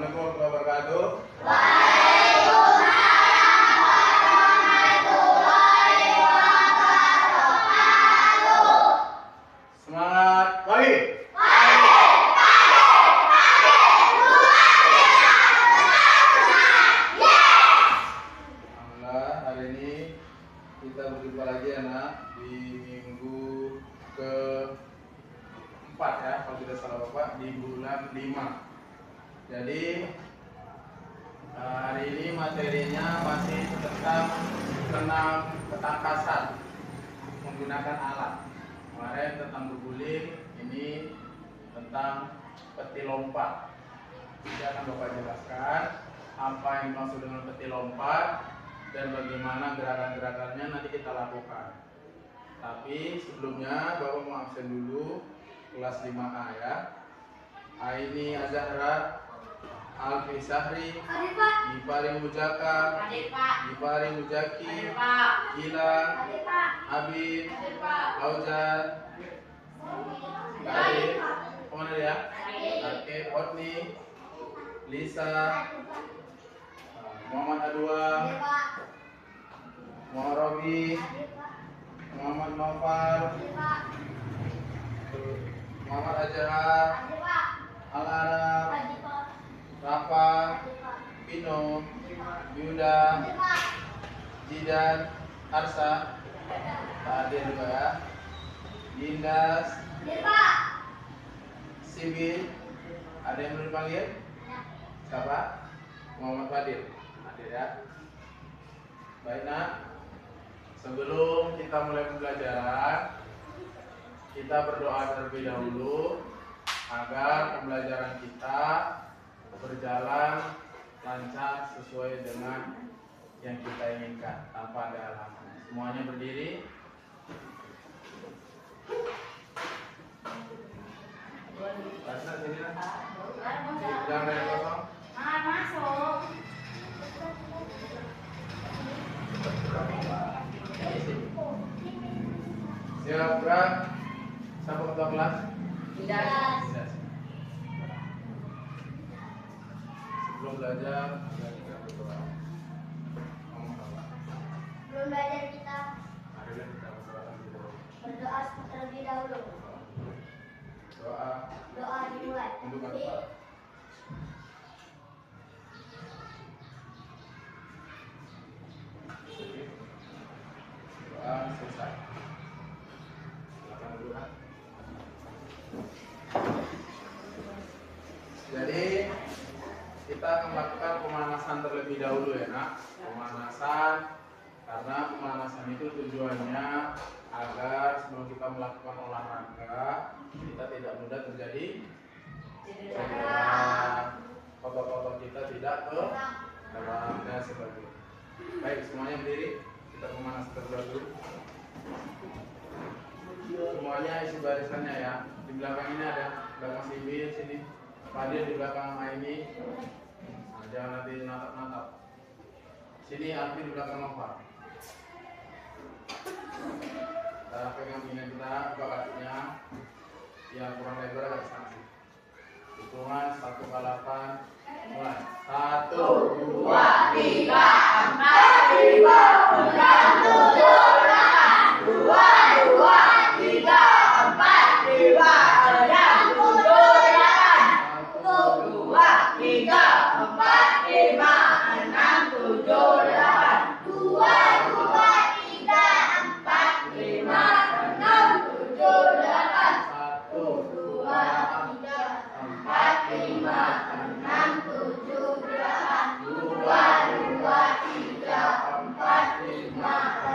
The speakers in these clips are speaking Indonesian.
Assalamualaikum warahmatullahi wabarakatuh. Semangat pagi. Alhamdulillah, hari ini kita berjumpa lagi anak di minggu keempat ya, kalau tidak salah Bapak, di bulan 5. Jadi hari ini materinya masih tentang senam ketangkasan menggunakan alat. Kemarin tentang berguling, ini tentang peti lompat. Jadi akan Bapak jelaskan apa yang dimaksud dengan peti lompat dan bagaimana gerakan-gerakannya nanti kita lakukan. Tapi sebelumnya Bapak mau absen dulu kelas 5A ya. Aini Azahra, Alfi Sahri, Gipari Mujaka, Gipari Mujaki, Gilang, Habib, Auzan, Arif, kemana dia? Oke, Otni, Lisa, Muhammad Adwa, Muhammad Robi, Muhammad Noval, Muhammad Azhar, Al-Arab, Rafa, Pino, Yuda, Jidan, Arsa, hadir juga ya. Dindas, Sibil, ada yang belum dipanggil? Siapa? Muhammad Fadil, hadir ya. Baik nak, sebelum kita mulai pembelajaran, kita berdoa terlebih dahulu agar pembelajaran kita berjalan lancar sesuai dengan yang kita inginkan tanpa ada halangan. Semuanya berdiri. Rasa sini lah. Jangan ada yang kosong. Masuk. Siap gerak. Siapa ketua kelas? Tidak. Sebelum belajar, kita berdoa. Belum belajar kita Marilah kita berdoa. berdoa terlebih dahulu. Doa Doa dimulai. untuk apa? Doa selesai. Silakan dulu kan. Jadi kita akan melakukan pemanasan terlebih dahulu ya nak. Pemanasan karena pemanasan itu tujuannya agar sebelum kita melakukan olahraga kita tidak mudah terjadi cedera, otot-otot kita tidak keram dan sebagainya. Baik, semuanya berdiri. Kita pemanasan terlebih dahulu. Semuanya isi barisannya ya. Di belakang ini ada belakang Sibil sini. Fadil di belakang ini. Nah, jangan nanti natap-natap. Sini Alfi di belakang Nova. Kita pegang pinggang kita, buka kakinya. Yang kurang lebar agak sanksi. Hitungan 1 ke 8. Mulai. 1, 2, 3, 4, 5, 6, 7, 8. 2, 2, 3, 4, 5, 6, 7, 8. 2, 3, 4, 5, 6, 7, 8. 2, 2, 3, 4, 5, 6, 7, 8. 1, 2, 3, 4, 5, 6, 7, 8. 2, 2, 3, 4, 5,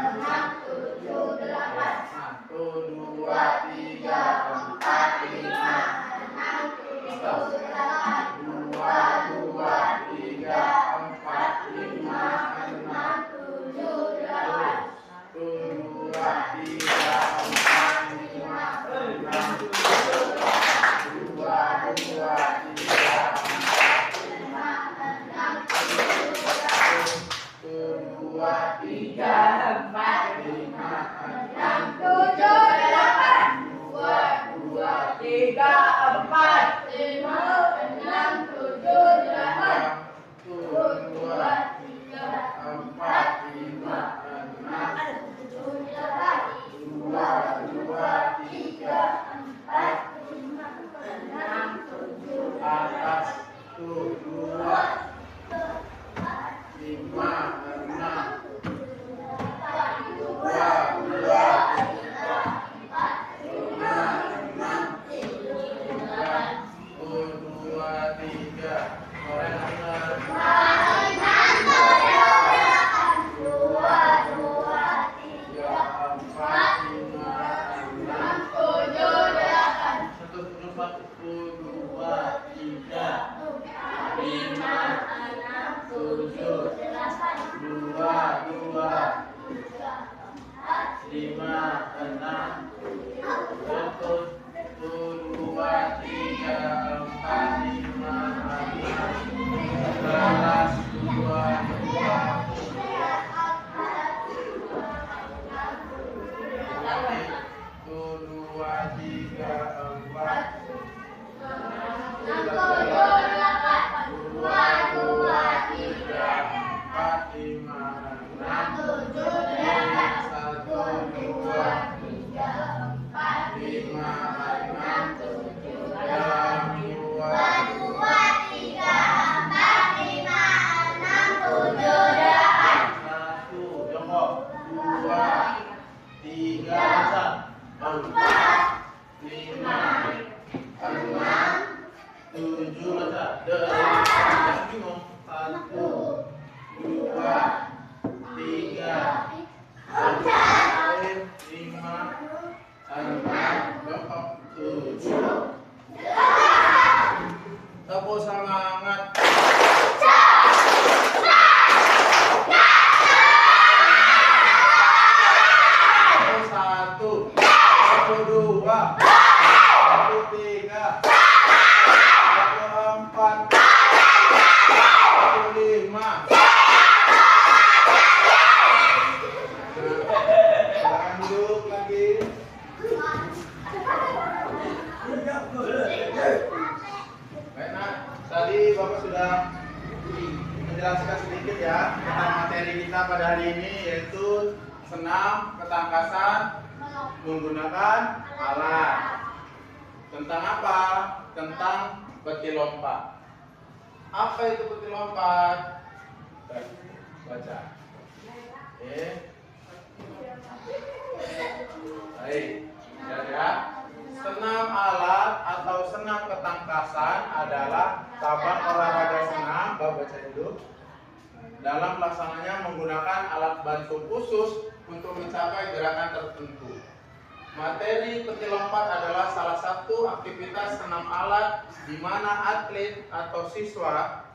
6, 7, 8. 1, 2, 3, 4, 5, 6, 7, 8. 2, 2, 3, 4, 5, 6, 7, 8. 1, 2, 3, 4, 5, 6, 2, 2, 3, 1, 2, 3, 4, 5, 6, 7, 8. 2, 2, 3, 4, 5, 6, 7, 8. lima, enam, tepuk semangat. Satu, satu dua, satu tiga, satu empat, satu lima. Jangan duduk lagi. Baik, nah, tadi Bapak sudah menjelaskan sedikit ya tentang materi kita pada hari ini, yaitu senam ketangkasan menggunakan alat. Tentang apa? Tentang peti lompat. Apa itu peti lompat? Baca. Baik. Ya. Senam alat atau senam ketangkasan adalah cabang olahraga senam. Baca dulu. Dalam pelaksananya menggunakan alat bantu khusus untuk mencapai gerakan tertentu. Materi peti lompat adalah salah satu aktivitas senam alat di mana atlet atau siswa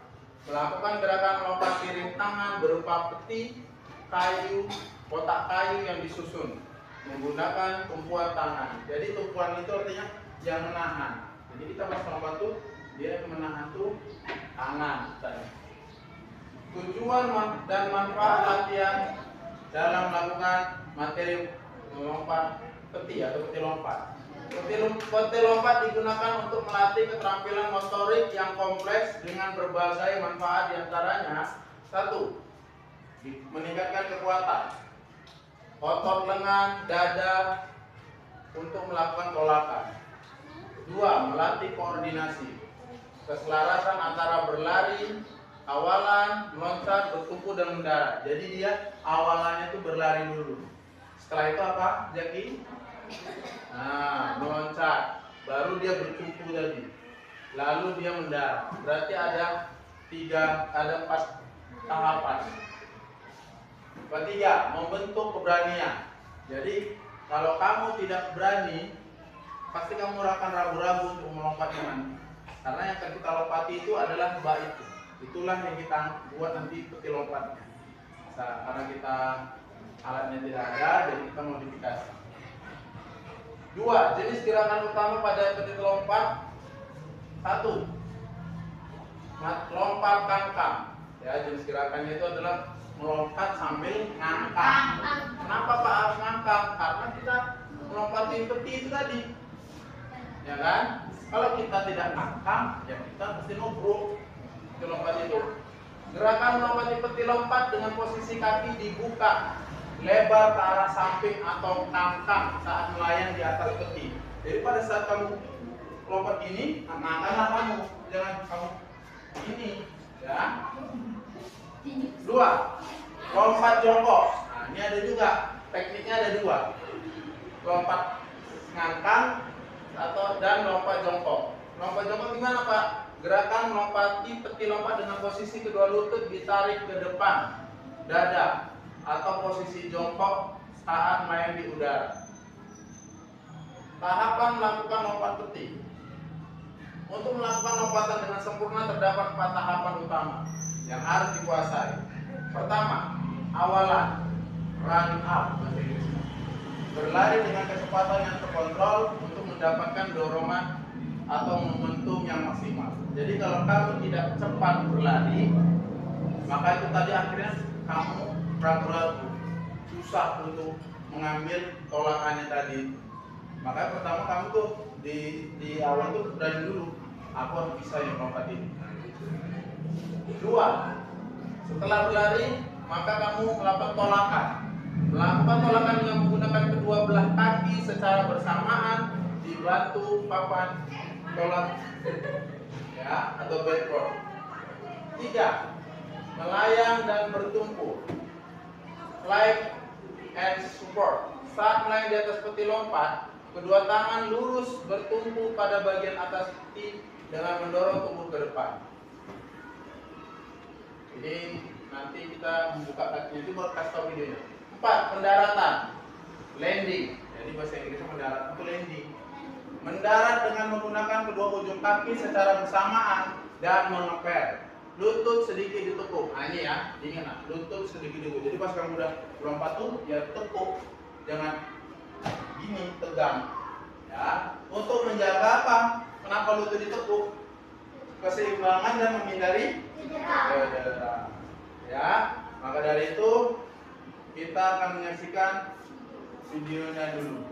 melakukan gerakan melompat piring tangan berupa peti kayu, kotak kayu yang disusun menggunakan tumpuan tangan. Jadi tumpuan itu artinya yang menahan. Jadi kita pas lompat tuh dia menahan tuh tangan. Tujuan dan manfaat latihan dalam melakukan materi melompat peti atau peti lompat. Peti lompat digunakan untuk melatih keterampilan motorik yang kompleks dengan berbagai manfaat, diantaranya: 1. Meningkatkan kekuatan otot lengan, dada untuk melakukan tolakan. 2. Melatih koordinasi, keselarasan antara berlari, awalan, meloncat, bertumpu dan mendarat. Jadi dia awalannya itu berlari dulu. Setelah itu apa, Jaki? Nah, meloncat. Baru dia bertumpu tadi. Lalu dia mendarat. Berarti ada 4 tahapan. Ketiga, membentuk keberanian. Jadi kalau kamu tidak berani, pasti kamu akan ragu-ragu untuk melompatnya nanti. Karena yang akan kita lompati itu adalah bak itu. Itulah yang kita buat nanti peti lompatnya. Karena kita alatnya tidak ada, jadi kita modifikasi. 2. Jenis gerakan utama pada peti lompat. 1. Lompat kangkang. Ya, jenis gerakannya itu adalah melompat sambil ngangkang. Kenapa Pak harus ngangkang? Karena kita melompati peti itu tadi. Ya kan? Kalau kita tidak ngangkang, ya kita pasti nubruk. Peti lompat itu. Gerakan melompati peti lompat dengan posisi kaki dibuka lebar ke arah samping atau kangkang saat melayang di atas peti. Jadi pada saat kamu lompat ini, ngangkanglah kamu, jangan kamu ini, ya. Dua, lompat jongkok. Nah, ini ada juga tekniknya, ada dua, lompat ngangkang dan lompat jongkok. Lompat jongkok gimana Pak? Gerakan melompati peti lompat dengan posisi kedua lutut ditarik ke depan dada atau posisi jongkok saat main di udara. Tahapan melakukan lompat peti. Untuk melakukan lompatan dengan sempurna terdapat 4 tahapan utama yang harus dikuasai. Pertama, awalan, run up, berlari dengan kecepatan yang terkontrol untuk mendapatkan dorongan atau momentum yang maksimal. Jadi kalau kamu tidak cepat berlari, maka itu tadi akhirnya kamu ragu-ragu, susah untuk mengambil tolakannya tadi. Makanya pertama kamu tuh di awal tuh berani dulu, aku harus bisa yang lompat ini. Dua, setelah berlari maka kamu melakukan tolakan. Melakukan tolakan dengan menggunakan kedua belah kaki secara bersamaan dibantu papan tolak ya atau backboard. Tiga, melayang dan bertumpu, like and support. Saat melayang di atas peti lompat, kedua tangan lurus bertumpu pada bagian atas peti dengan mendorong tubuh ke depan. Ini nanti kita membuka kakinya itu baru kasih tahu videonya. 4, pendaratan, landing. Jadi bahasa Inggrisnya mendarat itu landing. Mendarat dengan menggunakan kedua ujung kaki secara bersamaan dan mengepel. Lutut sedikit ditekuk. Nah ini ya, ingat, lutut sedikit ditekuk. Jadi pas kamu udah lompat tuh, ya tekuk, jangan gini tegang. Ya, untuk menjaga apa? Kenapa lutut ditekuk? Keseimbangan dan menghindari cedera. Ya, maka dari itu kita akan menyaksikan videonya dulu.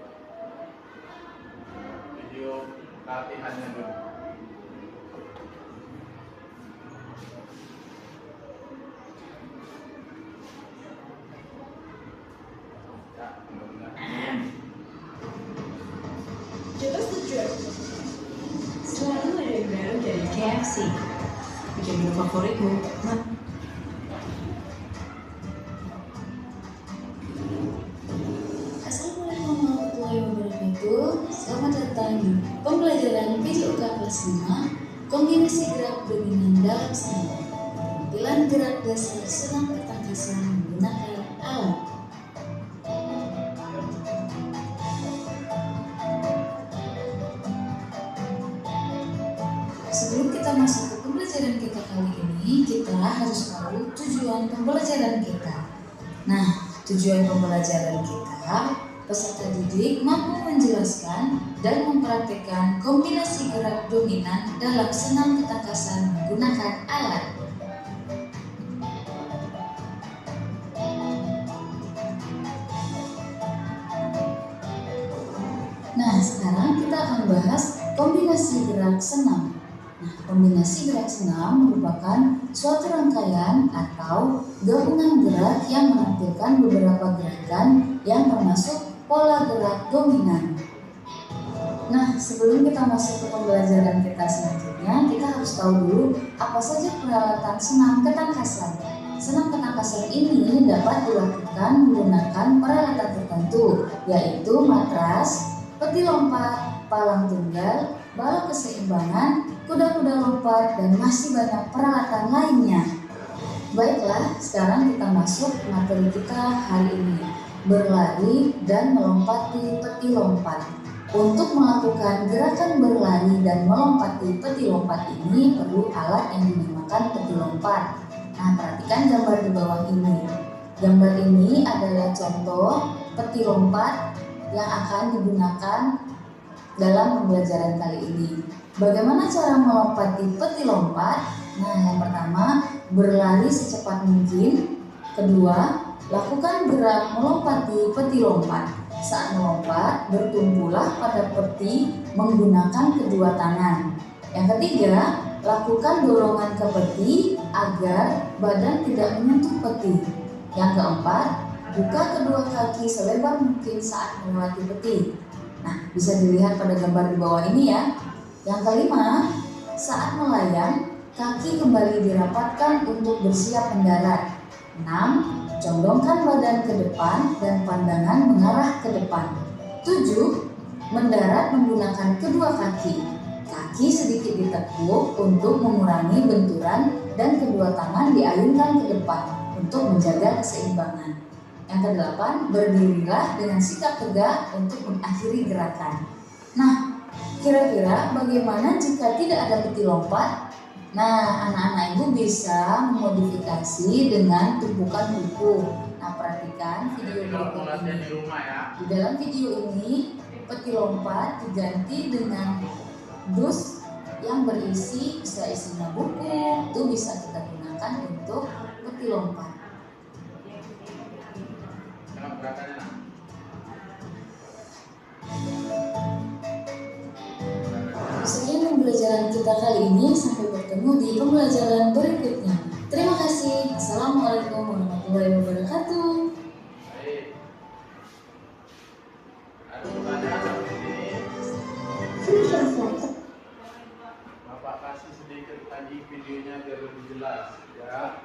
Video latihannya dulu. Ya, benar-benar. Jelas tujuan. Selalu ada yang baru dari KFC. Bikin menu favoritmu, Mak. Assalamualaikum warahmatullahi wabarakatuh. Selamat datang di pembelajaran PJOK kelas 5, kombinasi gerak dominan dalam senam. Tampilan gerak dasar senam ketangkasan menggunakan alat. Sebelum kita masuk ke pembelajaran kita kali ini, kita harus tahu tujuan pembelajaran kita. Nah, tujuan pembelajaran kita, peserta didik mampu menjelaskan dan mempraktikkan kombinasi gerak dominan dalam senam ketangkasan menggunakan alat. Nah, sekarang kita akan bahas kombinasi gerak senam. Nah, kombinasi gerak senam merupakan suatu rangkaian atau gabungan gerak yang menampilkan beberapa gerakan yang termasuk pola gerak dominan. Nah, sebelum kita masuk ke pembelajaran kita selanjutnya, kita harus tahu dulu apa saja peralatan senam ketangkasan. Senam ketangkasan ini dapat dilakukan menggunakan peralatan tertentu, yaitu matras, peti lompat, palang tunggal, bala keseimbangan, kuda-kuda lompat, dan masih banyak peralatan lainnya. Baiklah, sekarang kita masuk ke materi kita hari ini, berlari dan melompati peti lompat. Untuk melakukan gerakan berlari dan melompati peti lompat ini perlu alat yang dinamakan peti lompat. Nah, perhatikan gambar di bawah ini. Gambar ini adalah contoh peti lompat yang akan digunakan dalam pembelajaran kali ini. Bagaimana cara melompati peti lompat? Nah, yang pertama, berlari secepat mungkin. Kedua, lakukan gerak melompati peti lompat. Saat melompat, bertumpulah pada peti menggunakan kedua tangan. Yang ketiga, lakukan dorongan ke peti agar badan tidak menyentuh peti. Yang keempat, buka kedua kaki selebar mungkin saat melewati peti. Nah, bisa dilihat pada gambar di bawah ini ya. Yang kelima, saat melayang, Kaki kembali dirapatkan untuk bersiap mendarat. 6. Condongkan badan ke depan dan pandangan mengarah ke depan. 7. Mendarat menggunakan kedua kaki. Kaki sedikit ditekuk untuk mengurangi benturan dan kedua tangan diayunkan ke depan untuk menjaga keseimbangan. Yang ke-8, berdirilah dengan sikap tegak untuk mengakhiri gerakan. Nah, kira-kira bagaimana jika tidak ada peti lompat? Nah, anak-anak ibu bisa memodifikasi dengan tumpukan buku. Nah, perhatikan video berikut ini. di rumah ya. Di dalam video ini, peti lompat diganti dengan dus yang berisi bisa isinya buku. Itu bisa kita gunakan untuk peti lompat. Kenapa gerakannya nak? Sekian pembelajaran kita kali ini, sampai bertemu di pembelajaran berikutnya. Terima kasih. Assalamualaikum warahmatullahi wabarakatuh. Baik. Ada pertanyaan sampai sini? Bapak kasih sedikit tadi videonya biar lebih jelas ya.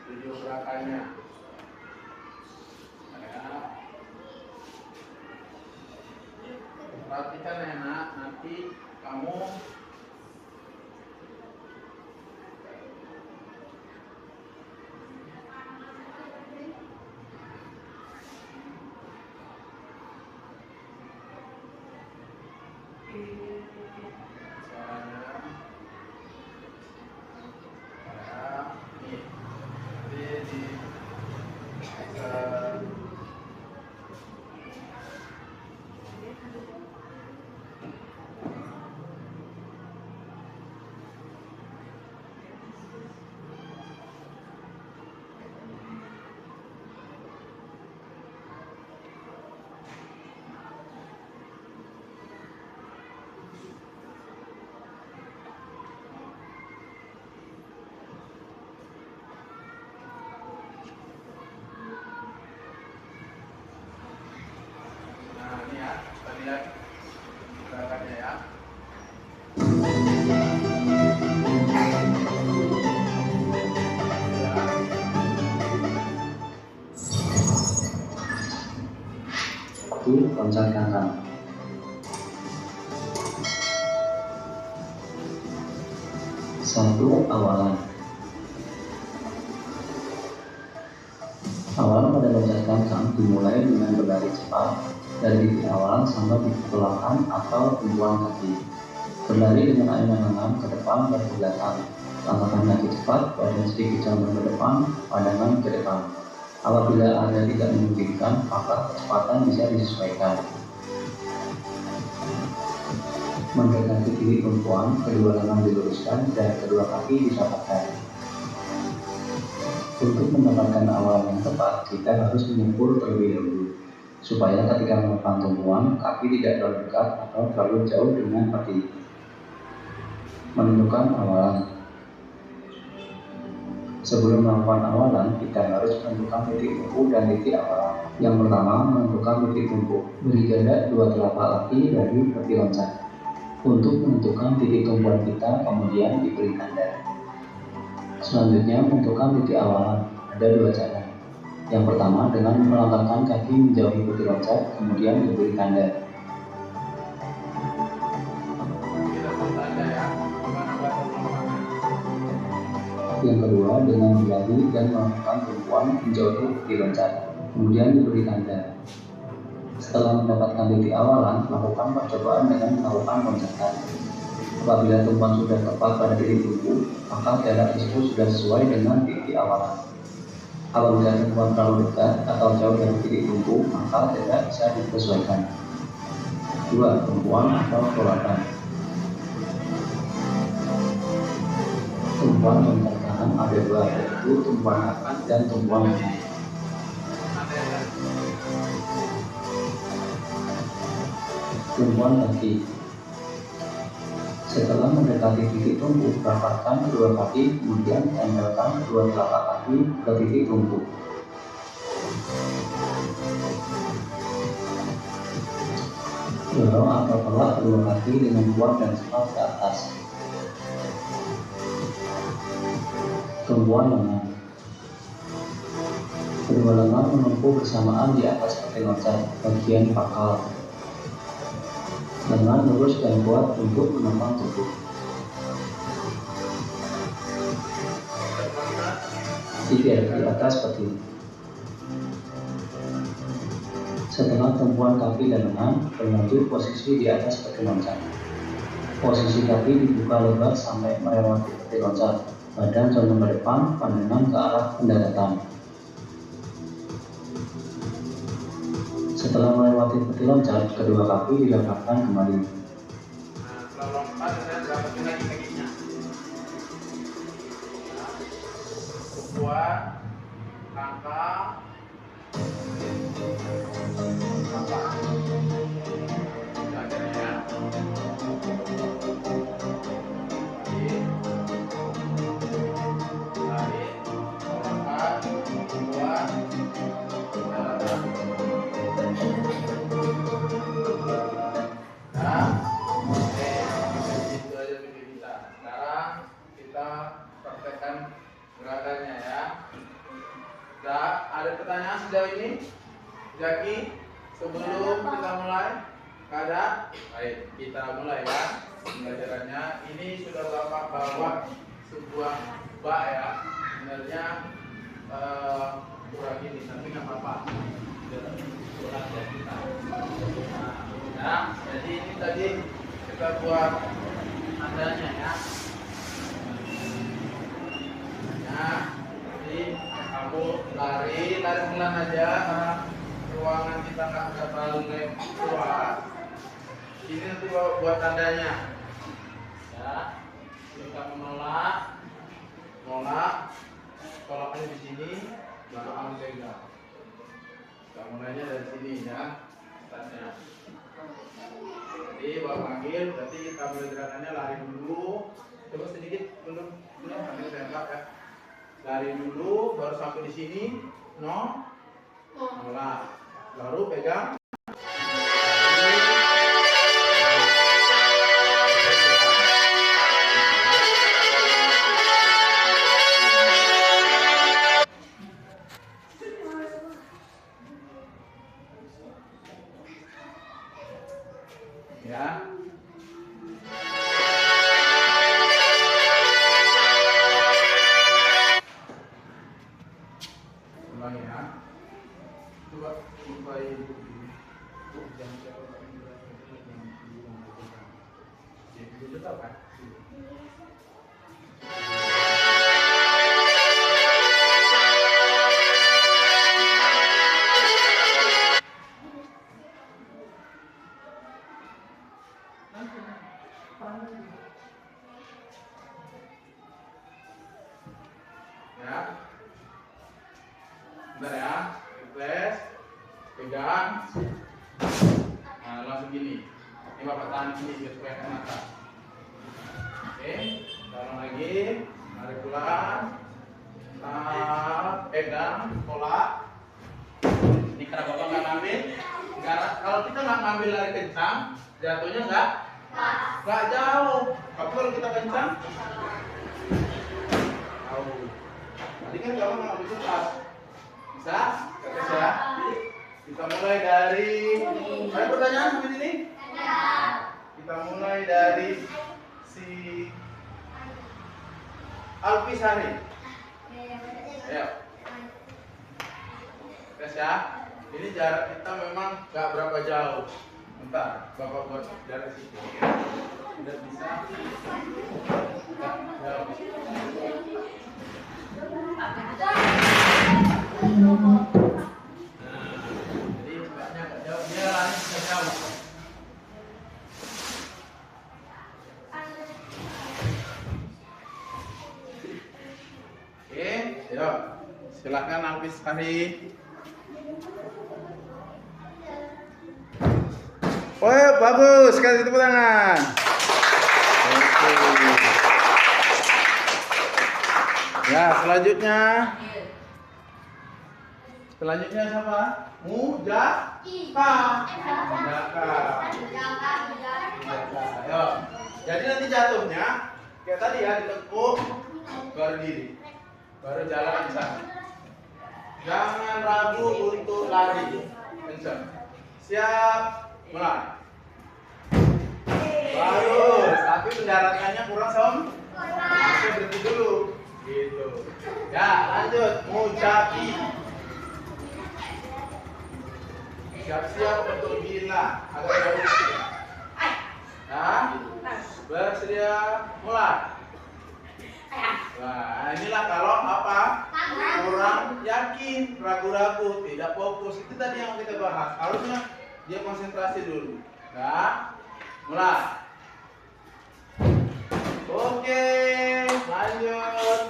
Video gerakannya. Ya. Perhatikan ya nak, nanti kamu lihat gerakannya ya. Satu, loncat kanan. Satu, awalan. Awalan pada loncat kanan dimulai dengan berlari cepat dari titik awalan sampai titik belakang atau tumpuan kaki. Berlari dengan ayunan lengan ke depan dan ke belakang. Langkahkan kaki cepat, badan sedikit condong ke depan, pandangan ke depan. Apabila Anda tidak memungkinkan, maka kecepatan bisa disesuaikan. Mendekati titik tumpuan, kedua lengan diluruskan dan kedua kaki disapatkan. Untuk mendapatkan awalan yang tepat, kita harus mengukur terlebih dahulu, supaya ketika melakukan tumpuan, kaki tidak terlalu dekat atau terlalu jauh dengan peti. Menentukan awalan. Sebelum melakukan awalan, kita harus menentukan titik tumpu dan titik awalan. Yang pertama, menentukan titik tumpu. Beri jeda 2 telapak kaki dari peti loncat. Untuk menentukan titik tumpuan kita, kemudian diberi tanda. Selanjutnya, menentukan titik awalan. Ada 2 cara. Yang pertama, dengan melangkahkan kaki menjauhi peti loncat, kemudian diberi tanda. Kita tanda ya. Mana batas melangkahkan. Yang kedua, dengan berlari dan melakukan tumpuan menjauhi peti loncat, kemudian diberi tanda. Setelah mendapatkan titik awalan, lakukan percobaan dengan melakukan loncatan. Apabila tumpuan sudah tepat pada titik tumpu, maka jarak tersebut sudah sesuai dengan titik awalan. Apabila tumpuan terlalu dekat atau jauh dari titik tumpu, maka jarak bisa disesuaikan. 2. Tumpuan atau tolakan. Tumpuan loncat kanan ada 2, yaitu tumpuan atas dan tumpuan kaki. Tumpuan kaki. Setelah mendekati titik tumpu, rapatkan kedua kaki, kemudian tempelkan kedua telapak kaki ke titik tumpu. Dorong atau tolak kedua kaki dengan kuat dan cepat ke atas. Tumpuan lengan. Kedua lengan menempuh bersamaan di atas pakai loncat bagian pangkal. Lengan lurus dan kuat untuk menopang tubuh. Dipijak di atas peti. Setelah tumpuan kaki dan lengan, berlanjut posisi di atas peti loncat. Posisi kaki dibuka lebar sampai melewati peti loncat. Badan condong ke depan, pandangan ke arah pendaratan. Setelah melewati peti loncat, kedua kaki dilengkapkan kembali. Nah, setelah lompat saya dapetin lagi kakinya. Tumpuan, langkah, ya. Sekarang kita praktekkan gerakannya ya. Ada pertanyaan sejauh ini? Jaki, sebelum kita mulai? Kada? Baik, kita mulai ya pembelajarannya. Ini sudah Bapak bawa sebuah bak ya. Sebenarnya kurang ini, tapi nggak apa-apa. Kurang ya kita. Nah, jadi ini tadi kita buat tandanya ya. Nah, jadi kamu lari pelan aja karena ruangan kita nggak terlalu luas. Ini nanti buat tandanya. Ya, kita menolak, tolaknya di sini, baru kamu pegang. Kita mulainya dari sini ya, startnya. Jadi bawa panggil, berarti kita mulai gerakannya lari dulu. Coba sedikit belum ambil tembak ya. Lari dulu, baru sampai di sini, nolak, baru pegang. Ya. Ulangi ya. Coba ibu itu tahu kan? Ya. Bentar ya. Refresh. Pegang. Nah, langsung gini. Ini Bapak tahan sini biar supaya kena atas. Oke, taruh lagi. Tarik pelan. Pegang, tolak. Ini karena Bapak nggak ngambil. Kalau kita nggak ngambil lari kencang, jatuhnya nggak jauh. Tapi kalau kita kencang, jauh. Tadi kan Bapak nggak ngambil cepat. Bisa? Ketes ya. Kita mulai dari. Ada pertanyaan sampai sini? Kita mulai dari si Alpisari. Ayo. Tes ya. Ini jarak kita memang nggak berapa jauh. Bentar, Bapak buat dari situ. Tidak bisa. Nggak jauh. Jadi mbaknya nggak jauh, dia lari nggak jauh. Oke, yuk silakan Alpisari. Oh, bagus, kasih tepuk tangan. Oke. Ya, selanjutnya siapa? Mujaka. Ayo. Jadi nanti jatuhnya kayak tadi ya, ditekuk, berdiri. baru jalan kencang. Jangan ragu untuk lari kencang. Siap, mulai. Bagus, tapi pendaratannya kurang Som. Bisa berhenti dulu. Gitu. Ya, lanjut. Mujaki. Siap-siap untuk bila agak jauh. Nah, bersedia mulai. Nah, inilah kalau apa? Kurang yakin, ragu-ragu, tidak fokus. Itu tadi yang kita bahas. Harusnya dia konsentrasi dulu. Nah, mulai. Oke, lanjut.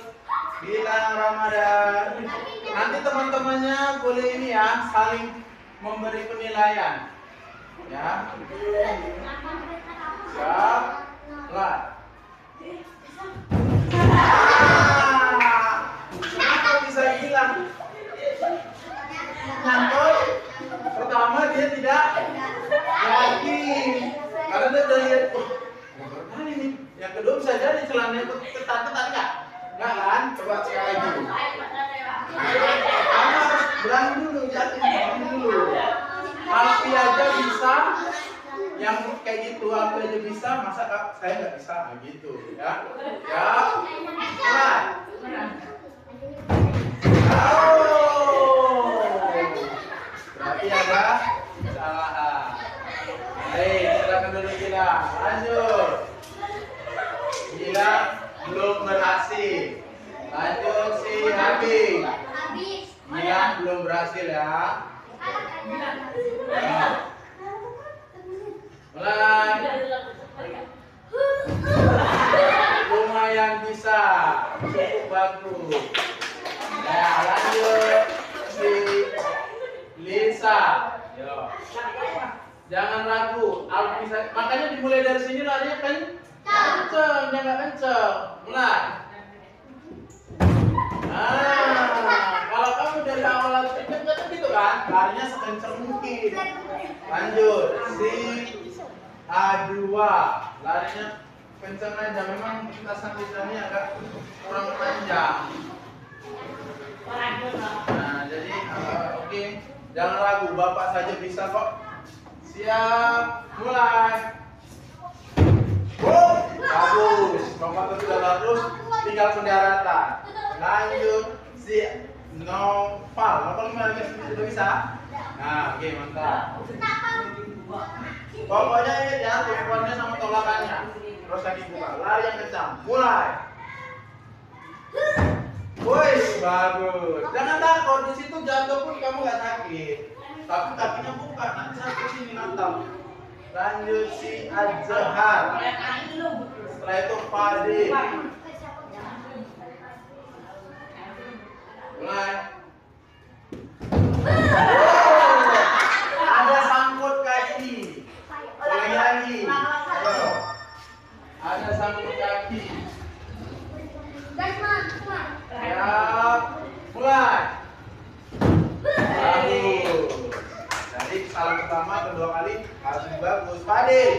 Bilang Ramadan. Nanti teman-temannya boleh ini ya, saling memberi penilaian. Ya. Siap. Mulai. Kenapa bisa hilang? Nyantol. Pertama dia tidak yakin. Karena dia udah lihat, kali nih. Yang kedua bisa jadi celananya ketat-ketat enggak? Enggak kan? Coba cek lagi. Kamu harus berani dulu, yakin dulu. Alfi aja bisa, yang kayak gitu Alfi aja bisa, masa saya nggak bisa? Nah, gitu ya. Ya, mulai. Berarti ada kesalahan. Baik, silakan dulu Gila. Lanjut. Gila belum berhasil. Lanjut si Habib. Gila belum berhasil ya. Nah. Mulai. Lumayan bisa, cukup bagus. Ya, lanjut si Lisa. Yo. Jangan ragu, Alfi makanya dimulai dari sini larinya kenceng, jangan kenceng. Mulai. Kalau kamu dari awal kenceng gitu kan, larinya sekenceng mungkin. Lanjut, si A2, larinya kenceng aja. Memang lintasan lisannya agak kurang panjang. Nah, jadi oke, jangan ragu, Bapak saja bisa kok. Siap, mulai. Bagus, Bapak sudah bagus, tinggal pendaratan. Lanjut si Noval sudah bisa. Nah, oke, mantap. Pokoknya ingat ya, tumpuannya sama tolakannya. Terus lagi buka, lari yang kencang. Mulai. Wih, bagus. Jangan takut, di situ jatuh pun kamu gak sakit. Tapi kakinya buka, nanti satu sini nantang. Lanjut si Azhar. Setelah itu Fadil. Mulai. Ada sangkut kaki. Boleh lagi. Ada sangkut kaki. Siap. Mulai. Bagus. Jadi kesalahan pertama, kedua kali harus lebih bagus. Fadil.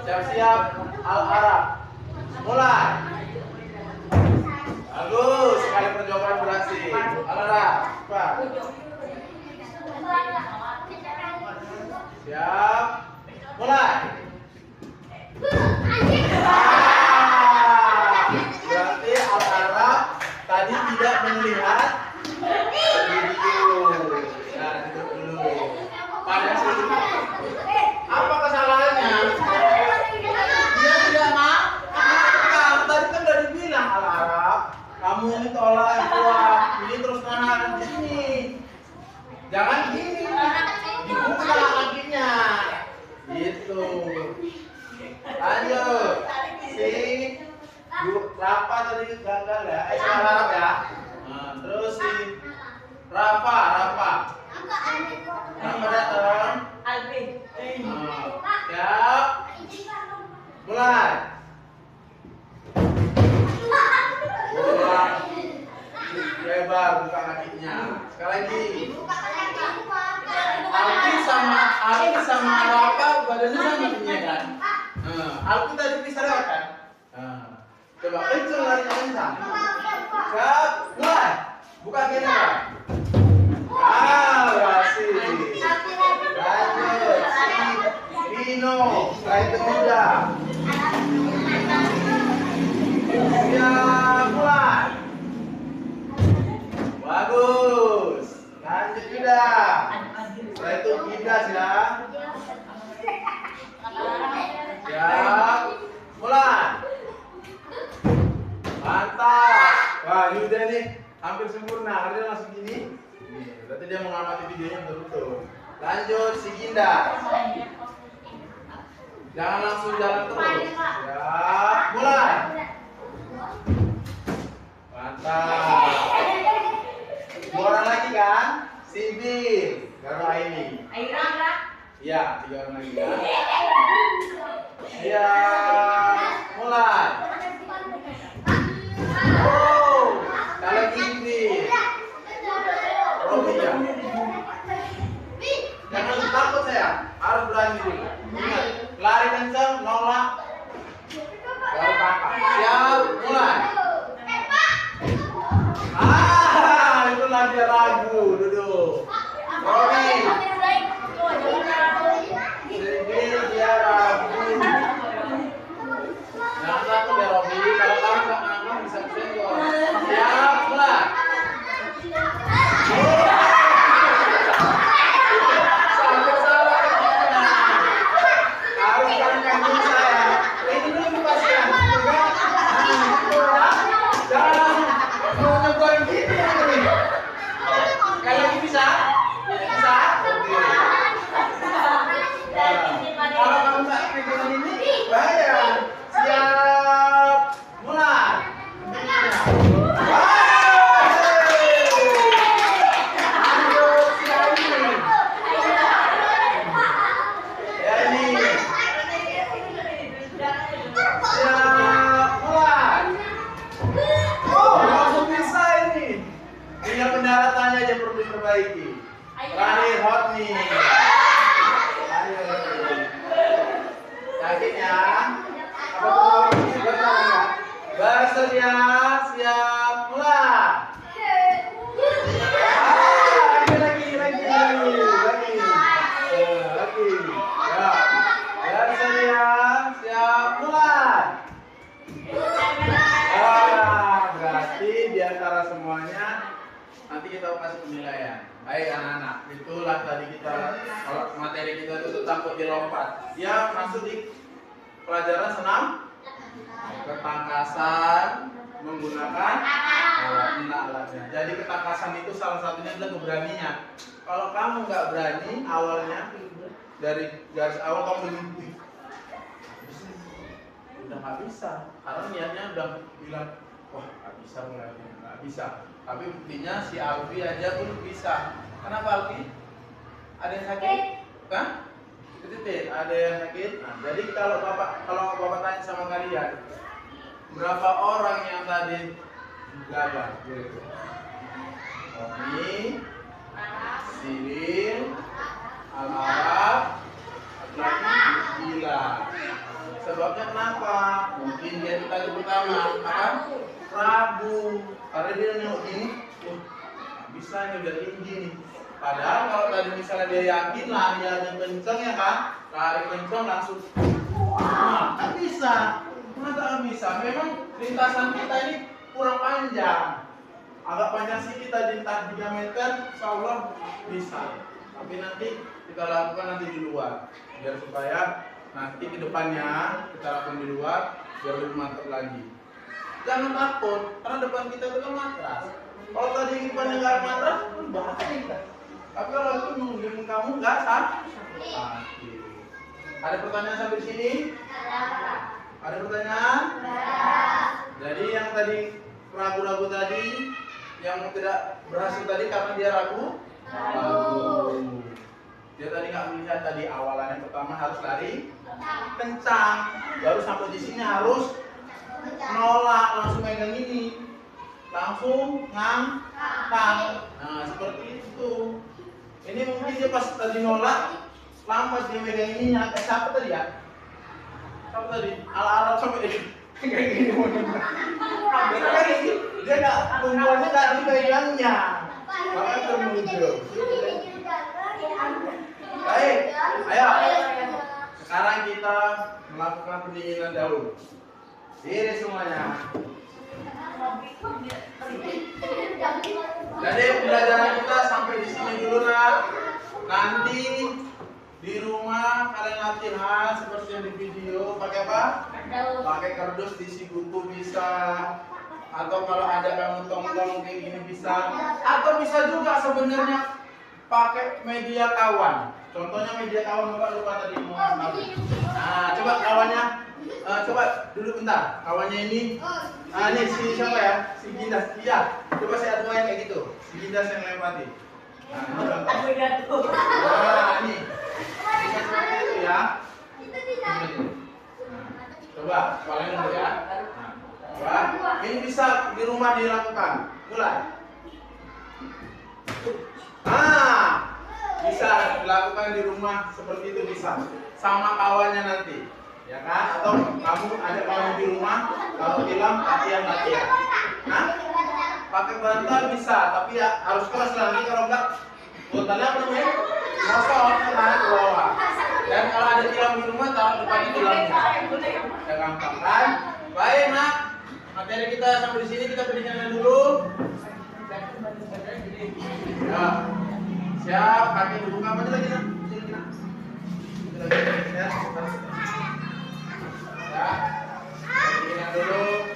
Siap-siap. Al-Arab. Mulai. Bagus. Sekali percobaan berhasil. Al-Arab. Cepat. Siap. Mulai. Berarti Al-Arab tadi tidak melihat video. Nah, duduk dulu. Pada sini. Apa kesalahannya? Dia tidak mau. Tadi kan udah dibilang Al-Arab, kamu ini tolak yang kuat. Ini terus nahan di sini. Jangan gini. Dibuka kakinya. Gitu. Lanjut. Si Rafa tadi gagal ya. Salah Arab ya. Nah, terus si Rafa datang. Siap. Mulai. Lebar buka kakinya. Sekali lagi. Alfi sama Rafa badannya sama tingginya kan. Alfi tadi bisa lewat kan. Coba kencang larinya kencang. Siap, mulai. Buka kiri. Berhasil. Lanjut. Vino. Setelah itu Yuda. Siap, mulai. Bagus. Lanjut Yuda. Setelah itu Yuda siap. Siap. Mulai. Mantap. Wah, Yuda nih hampir sempurna. Harusnya langsung gini. Nih, berarti dia mengamati videonya betul-betul. Lanjut si Ginda. Jangan langsung jalan terus. Siap. Mulai. Mantap. Dua orang lagi kan? Sibil. Garo Aini. Iya, 3 orang lagi kan? Iya. Mulai. Oh, kalau gini. Robi ya. Jangan takut saya, harus berani dulu. Ingat, lari kencang, nolak. Baru kakak. Siap, mulai. Itu lagi ragu, duduk. Robi. Sedih dia ragu. Jangan takut ya Robi, kalau kamu nggak ngangkat bisa kesenggol. Siap, mulai. Sampai salah. Harus kan bisa ya. Ini dulu dipastikan. Jangan langsung nyebar gini. Kalau bisa, bisa. Kalau kamu nggak pegang ini, bahaya. Siap, mulai. Pendaratannya aja perlu diperbaiki. Terakhir hot nih. Ayo. Yakin ya? Apa tuh? Bersedia, siap, mulai. Lagi. Ya. Bersedia, siap, mulai. Berarti di antara semuanya nanti kita kasih penilaian. Baik anak-anak, itulah tadi kita kalau materi kita itu takut dilompat. Dia masuk di pelajaran senam ketangkasan menggunakan alatnya. Jadi ketangkasan itu salah satunya adalah keberanian. Kalau kamu nggak berani awalnya dari garis awal kamu begini, udah nggak bisa. Karena niatnya udah bilang, wah nggak bisa mulai, nggak bisa. Tapi buktinya si Alfi aja belum bisa. Kenapa Alfi? Ada yang sakit? Kan? Titik, ada yang sakit. Nah, jadi kalau bapak tanya sama kalian, berapa orang yang tadi gagal? Gitu. Romi, Sibil, Al-Arab, lagi gila. Sebabnya kenapa? Mungkin dia itu kali pertama, apa? Ragu. Karena dia nengok gini, bisa nih udah tinggi nih. Padahal kalau tadi misalnya dia yakin larinya kenceng ya kan, lari kenceng langsung, wah, kan bisa. Masa nggak bisa? Memang lintasan kita ini kurang panjang. Agak panjang sih kita lintas 3 meter, insya Allah bisa. Tapi nanti kita lakukan nanti di luar, biar supaya nanti ke depannya kita lakukan di luar, biar lebih mantap lagi. Jangan takut, karena depan kita itu kan matras. Kalau tadi depannya nggak ada matras, kan bahaya kita. Tapi kalau itu nungguin kamu nggak sakit. Ada pertanyaan sampai sini? Ada pertanyaan? Jadi yang tadi ragu-ragu tadi, yang tidak berhasil tadi karena dia ragu? Dia tadi nggak melihat tadi awalannya pertama harus lari kencang, baru sampai di sini harus nolak, langsung megang ini, langsung ngangkat. Nah seperti itu. Ini mungkin dia pas tadi nolak, lambat dia megang ininya. Siapa tadi ya? Siapa tadi? Al-Arab sampai Kayak gini mau nyebrang. Dia nggak tumpuannya nggak dipegangnya. Maka termuncul. Baik, ayo. Sekarang kita melakukan pendinginan daun. Diri semuanya. Jadi pembelajaran kita sampai di sini dulu nak. Nanti di rumah kalian latihan seperti yang di video. Pakai apa? Pakai kardus diisi buku bisa. Atau kalau ada kamu tong-tong kayak gini bisa. Atau bisa juga sebenarnya pakai media kawan. Contohnya media kawan Bapak lupa tadi mau. Nah, coba kawannya. Coba duduk bentar. Kawannya ini. Ini si siapa ya? Si Gindas. Iya. Coba saya atuin kayak gitu. Si Gindas yang lempati. Nah, ini contoh. Nah, ini. Bisa seperti itu ya. Nah, coba kalian dulu ya. Nah, coba. Ini bisa di rumah dilakukan. Mulai. Nah, bisa dilakukan di rumah seperti itu bisa. Sama kawannya nanti. Ya kan? Atau kamu ada kawan di rumah, kalau bilang latihan. Nah, pakai bantal bisa, tapi ya harus keras lagi kalau enggak bantalnya apa namanya? Kosong naik ke bawah. Dan kalau ada tilam di rumah, taruh depan tilamnya. Ya gampang kan? Baik nak, materi kita sampai di sini kita pendinginan dulu. Ya, siap. Kaki dibuka apa lagi nak? Sini nak. Ya. Ya, pendinginan dulu,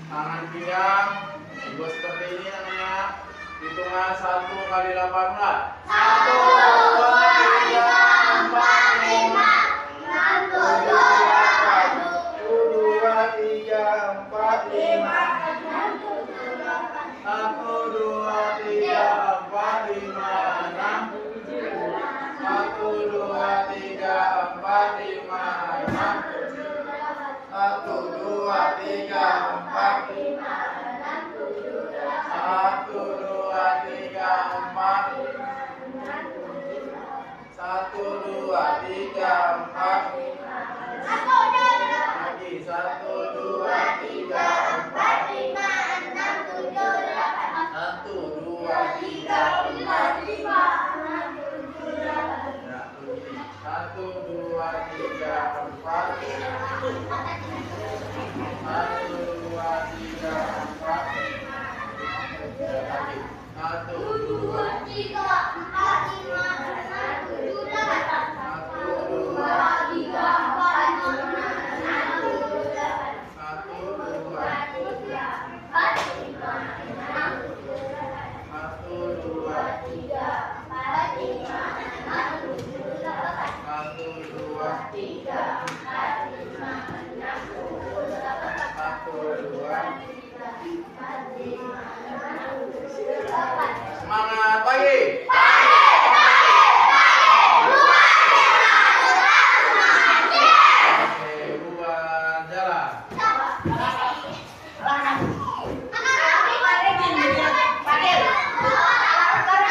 tangan pinggang, dibuat seperti ini namanya. Hitungan 1 kali 18. 1, 2, 3, 4, 5, 6, 7, 8. 1, 2, 3, 4, 5. 1, 2, 3, 4, 5, 6. 1, 2, 3, 4, 5, 6. 1, 2, 3, 4, 5, 6, 7, 8. 1, 2, 3, 4. 1, 2, 3, 4. Lagi 1, 2, 3, 4. 1, 2, 3, 4. 1, 2, 3, 4. 1, 2, 3, 4. 1,